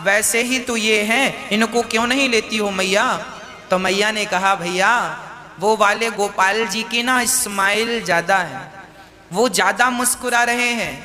वैसे ही तो ये हैं, इनको क्यों नहीं लेती हो मैया? तो मैया ने कहा भैया वो वाले गोपाल जी की ना स्माइल ज्यादा है, वो ज्यादा मुस्कुरा रहे हैं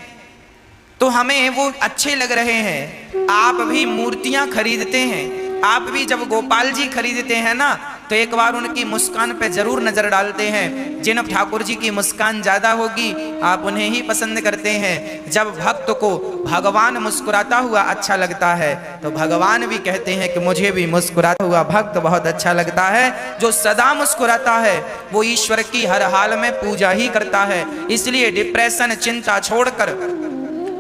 तो हमें वो अच्छे लग रहे हैं। आप भी मूर्तियां खरीदते हैं, आप भी जब गोपाल जी खरीदते हैं ना तो एक बार उनकी मुस्कान पे जरूर नजर डालते हैं। जिन ठाकुर जी की मुस्कान ज्यादा होगी आप उन्हें ही पसंद करते हैं। जब भक्त को भगवान मुस्कुराता हुआ अच्छा लगता है तो भगवान भी कहते हैं कि मुझे भी मुस्कुराता हुआ भक्त बहुत अच्छा लगता है। जो सदा मुस्कुराता है वो ईश्वर की हर हाल में पूजा ही करता है। इसलिए डिप्रेशन चिंता छोड़कर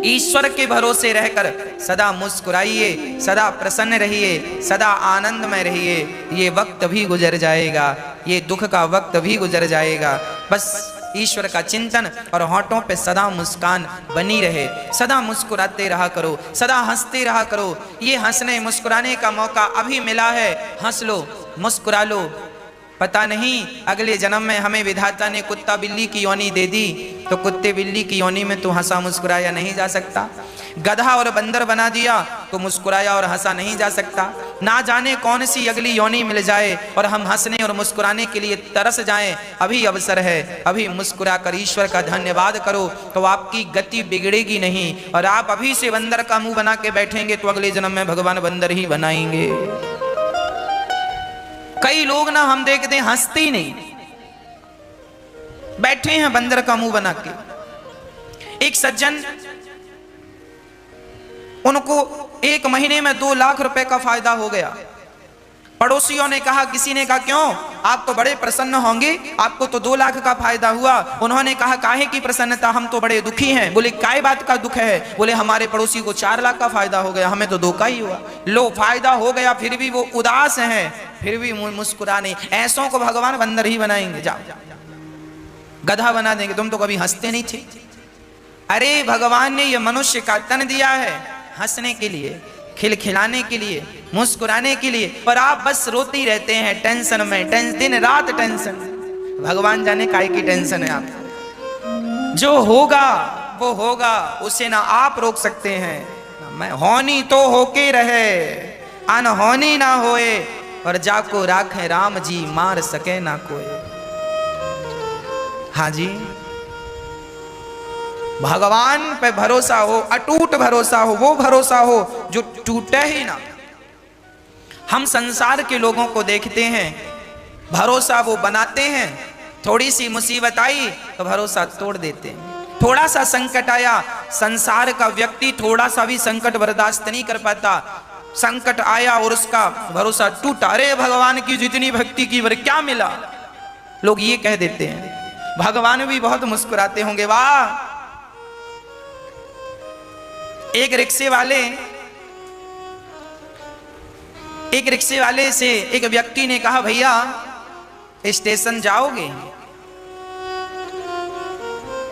ईश्वर के भरोसे रहकर सदा मुस्कुराइए, सदा प्रसन्न रहिए, सदा आनंद में रहिए। ये वक्त भी गुजर जाएगा, ये दुख का वक्त भी गुजर जाएगा। बस ईश्वर का चिंतन और होठों पे सदा मुस्कान बनी रहे। सदा मुस्कुराते रहा करो, सदा हंसते रहा करो। ये हंसने मुस्कुराने का मौका अभी मिला है, हंस लो, मुस्कुरा लो। पता नहीं अगले जन्म में हमें विधाता ने कुत्ता बिल्ली की योनि दे दी तो कुत्ते बिल्ली की योनि में तो हंसा मुस्कुराया नहीं जा सकता। गधा और बंदर बना दिया तो मुस्कुराया और हंसा नहीं जा सकता। ना जाने कौन सी अगली योनि मिल जाए और हम हंसने और मुस्कुराने के लिए तरस जाएं। अभी अवसर है, अभी मुस्कुरा कर ईश्वर का धन्यवाद करो तो आपकी गति बिगड़ेगी नहीं। और आप अभी से बंदर का मुंह बना के बैठेंगे तो अगले जन्म में भगवान बंदर ही बनाएंगे। कई लोग ना हम देखते हैं हंसते ही नहीं, बैठे हैं बंदर का मुंह बना के। एक सज्जन, उनको 1 महीने में 2 लाख रुपए का फायदा हो गया। पड़ोसियों ने कहा, किसी ने कहा क्यों, आप तो बड़े प्रसन्न होंगे, आपको तो 2 लाख का फायदा हुआ। उन्होंने कहा काहे की प्रसन्नता, हम तो बड़े दुखी हैं। बोले काय बात का दुख है? बोले हमारे पड़ोसी को 4 लाख का फायदा हो गया, हमें तो 2 का ही हुआ। लो फायदा हो गया फिर भी वो उदास हैं, फिर भी मुस्कुरा नहीं। ऐसों को भगवान बंदर ही बनाएंगे, जाओ गधा बना देंगे। तुम तो कभी हंसते नहीं थे। अरे भगवान ने ये मनुष्य का तन दिया है हंसने के लिए, खिलखिलाने के लिए, मुस्कुराने के लिए, पर आप बस रोते ही रहते हैं टेंशन में, दिन रात टेंशन। भगवान जाने काय की टेंशन है आप। जो होगा वो होगा, उसे ना आप रोक सकते हैं। मैं होनी तो होके रहे, अनहोनी ना होए, और जाको राखे राम जी, मार सके ना कोई। हाँ जी, भगवान पे भरोसा हो, अटूट भरोसा हो, वो भरोसा हो जो टूटे ही ना। हम संसार के लोगों को देखते हैं, भरोसा वो बनाते हैं, थोड़ी सी मुसीबत आई तो भरोसा तोड़ देते हैं। थोड़ा सा संकट आया, संसार का व्यक्ति थोड़ा सा भी संकट बर्दाश्त नहीं कर पाता। संकट आया और उसका भरोसा टूटा, अरे भगवान की जितनी भक्ति की वर क्या मिला, लोग ये कह देते हैं। भगवान भी बहुत मुस्कुराते होंगे, वाह। एक रिक्शे वाले से एक व्यक्ति ने कहा, भैया स्टेशन जाओगे?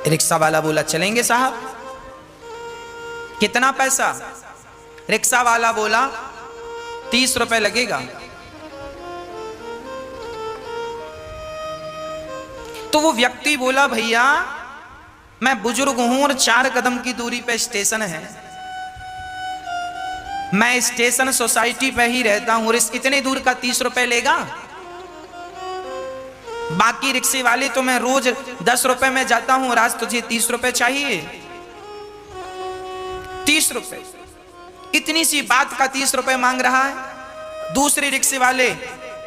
रिक्शा वाला बोला चलेंगे साहब। कितना पैसा? रिक्शा वाला बोला 30 रुपए लगेगा। तो वो व्यक्ति बोला, भैया मैं बुजुर्ग हूं और 4 कदम की दूरी पे स्टेशन है, मैं स्टेशन सोसाइटी पे ही रहता हूं, इतने दूर का 30 रुपए लेगा? बाकी रिक्शे वाले तो मैं रोज 10 रुपए में जाता हूं और आज तुझे 30 रुपए चाहिए? 30 रुपए, इतनी सी बात का 30 रुपए मांग रहा है। दूसरे रिक्शे वाले,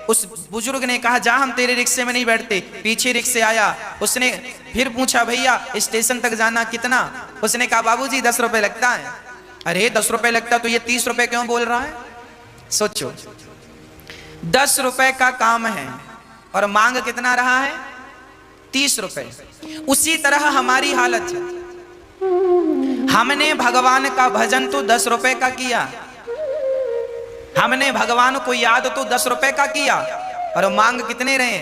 उस बुजुर्ग ने कहा, जा हम तेरे रिक्शे में नहीं बैठते। पीछे रिक्शे आया, उसने फिर पूछा, भैया स्टेशन तक जाना कितना? उसने कहा, बाबूजी 10 रुपए लगता है। अरे 10 रुपए लगता तो ये 30 रुपए क्यों बोल रहा है? सोचो, 10 रुपए का काम है और मांग कितना रहा है? 30 रुपए। उसी तरह हमारी हालत है। हमने भगवान का भजन तो 10 रुपए का किया, हमने भगवान को याद तो 10 रुपए का किया, और मांग कितने रहे?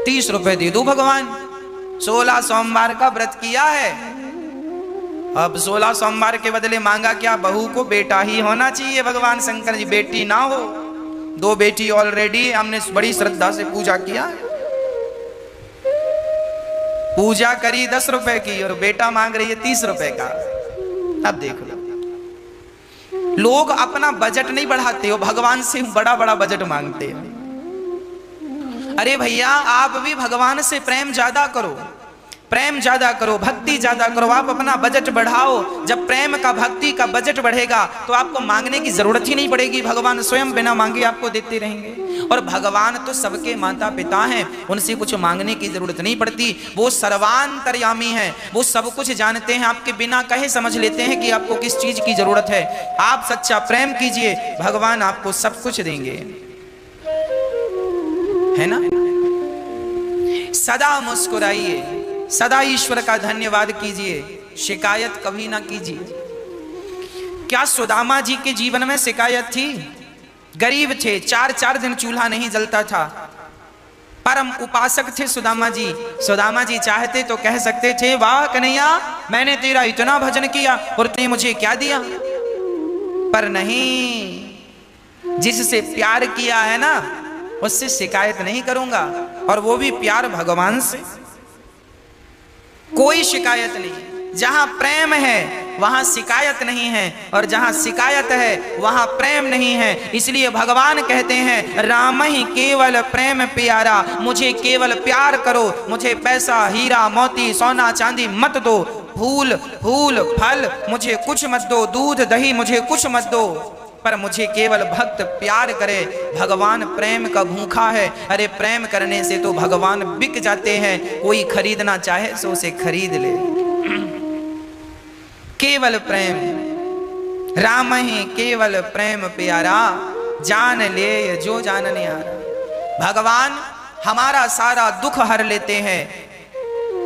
30 रुपए दे दो भगवान। 16 सोमवार का व्रत किया है, अब 16 सोमवार के बदले मांगा क्या? बहू को बेटा ही होना चाहिए। भगवान शंकर जी बेटी ना हो, 2 बेटी ऑलरेडी, हमने बड़ी श्रद्धा से पूजा किया, पूजा करी 10 रुपए की और बेटा मांग रही है 30 रुपए का। अब देख लो, लोग अपना बजट नहीं बढ़ाते हो, भगवान से बड़ा बड़ा बजट मांगते हैं। अरे भैया, आप भी भगवान से प्रेम ज्यादा करो, प्रेम ज्यादा करो, भक्ति ज्यादा करो, आप अपना बजट बढ़ाओ। जब प्रेम का, भक्ति का बजट बढ़ेगा तो आपको मांगने की जरूरत ही नहीं पड़ेगी, भगवान स्वयं बिना मांगे आपको देते रहेंगे। और भगवान तो सबके माता पिता हैं, उनसे कुछ मांगने की जरूरत नहीं पड़ती। वो सर्वांतर्यामी हैं, वो सब कुछ जानते हैं, आपके बिना कहे समझ लेते हैं कि आपको किस चीज की जरूरत है। आप सच्चा प्रेम कीजिए, भगवान आपको सब कुछ देंगे, है ना। सदा मुस्कुराइए, सदा ईश्वर का धन्यवाद कीजिए, शिकायत कभी ना कीजिए। क्या सुदामा जी के जीवन में शिकायत थी? गरीब थे, 4-4 दिन चूल्हा नहीं जलता था, परम उपासक थे सुदामा जी। सुदामा जी चाहते तो कह सकते थे, वाह कन्हैया, मैंने तेरा इतना भजन किया और तूने मुझे क्या दिया। पर नहीं, जिससे प्यार किया है ना, उससे शिकायत नहीं करूंगा, और वो भी प्यार भगवान से। कोई शिकायत नहीं। जहां प्रेम है वहां शिकायत नहीं है, और जहां शिकायत है वहां प्रेम नहीं है। इसलिए भगवान कहते हैं, राम ही केवल प्रेम प्यारा, मुझे केवल प्यार करो, मुझे पैसा, हीरा, मोती, सोना, चांदी मत दो, फूल, फूल, फल मुझे कुछ मत दो, दूध, दही मुझे कुछ मत दो, पर मुझे केवल भक्त प्यार करे। भगवान प्रेम का भूखा है। अरे प्रेम करने से तो भगवान बिक जाते हैं, कोई खरीदना चाहे तो उसे खरीद ले। केवल प्रेम, राम ही केवल प्रेम प्यारा, जान ले जो जानने हारा। भगवान हमारा सारा दुख हर लेते हैं।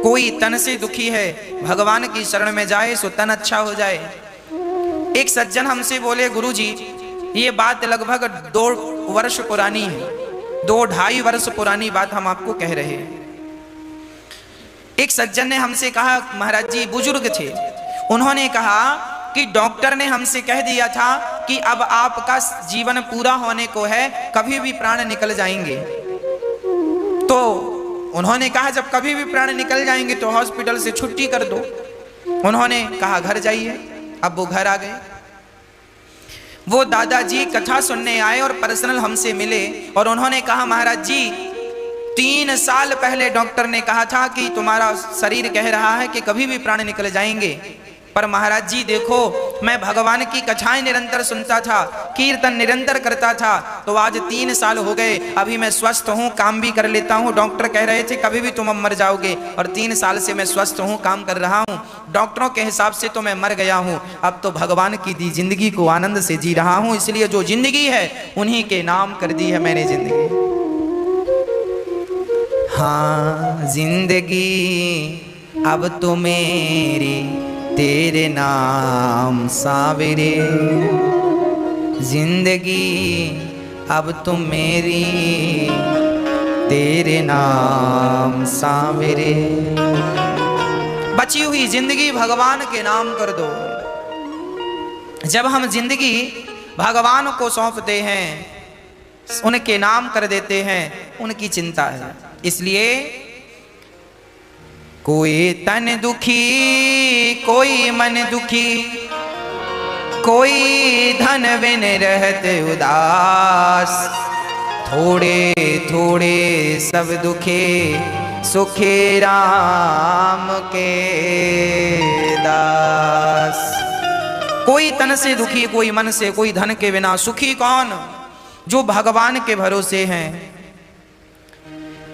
कोई तन से दुखी है, भगवान की शरण में जाए सो तन अच्छा हो जाए। एक सज्जन हमसे बोले, गुरुजी, ये बात लगभग 2 वर्ष पुरानी है, 2-2.5 वर्ष पुरानी बात हम आपको कह रहे हैं। एक सज्जन ने हमसे कहा, महाराज जी बुजुर्ग थे, उन्होंने कहा कि डॉक्टर ने हमसे कह दिया था कि अब आपका जीवन पूरा होने को है, कभी भी प्राण निकल जाएंगे। तो उन्होंने कहा, जब कभी भी प्राण निकल जाएंगे तो हॉस्पिटल से छुट्टी कर दो। उन्होंने कहा घर जाइए। अब वो घर आ गए। वो दादाजी कथा सुनने आए और पर्सनल हमसे मिले, और उन्होंने कहा, महाराज जी 3 साल पहले डॉक्टर ने कहा था कि तुम्हारा शरीर कह रहा है कि कभी भी प्राण निकल जाएंगे, पर महाराज जी देखो, मैं भगवान की कथाएं निरंतर सुनता था, कीर्तन निरंतर करता था, तो आज 3 साल हो गए, अभी मैं स्वस्थ हूँ, काम भी कर लेता हूँ। डॉक्टर कह रहे थे कभी भी तुम मर जाओगे, और 3 साल से मैं स्वस्थ हूँ, काम कर रहा हूँ। डॉक्टरों के हिसाब से तो मैं मर गया हूँ, अब तो भगवान की दी जिंदगी को आनंद से जी रहा हूँ, इसलिए जो जिंदगी है उन्हीं के नाम कर दी है मैंने जिंदगी। हाँ जिंदगी अब तो मेरी तेरे नाम सावेरे, जिंदगी अब तुम मेरी तेरे नाम सावेरे। बची हुई जिंदगी भगवान के नाम कर दो। जब हम जिंदगी भगवान को सौंपते हैं, उनके नाम कर देते हैं, उनकी चिंता है। इसलिए कोई तन दुखी, कोई मन दुखी, कोई धन बिन रहते उदास, थोड़े थोड़े सब दुखे, सुखे राम के दास। कोई तन से दुखी, कोई मन से, कोई धन के बिना। सुखी कौन? जो भगवान के भरोसे हैं।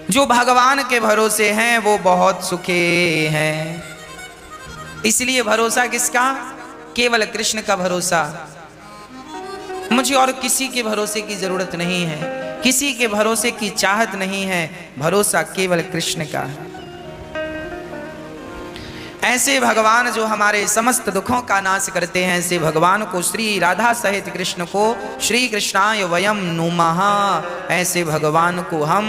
जो भगवान के भरोसे हैं वो बहुत सुखी हैं। इसलिए भरोसा किसका? केवल कृष्ण का भरोसा। मुझे और किसी के भरोसे की जरूरत नहीं है, किसी के भरोसे की चाहत नहीं है, भरोसा केवल कृष्ण का है। ऐसे भगवान जो हमारे समस्त दुखों का नाश करते हैं, ऐसे भगवान को, श्री राधा सहित कृष्ण को, श्री कृष्णाय वयम नुमः, ऐसे भगवान को हम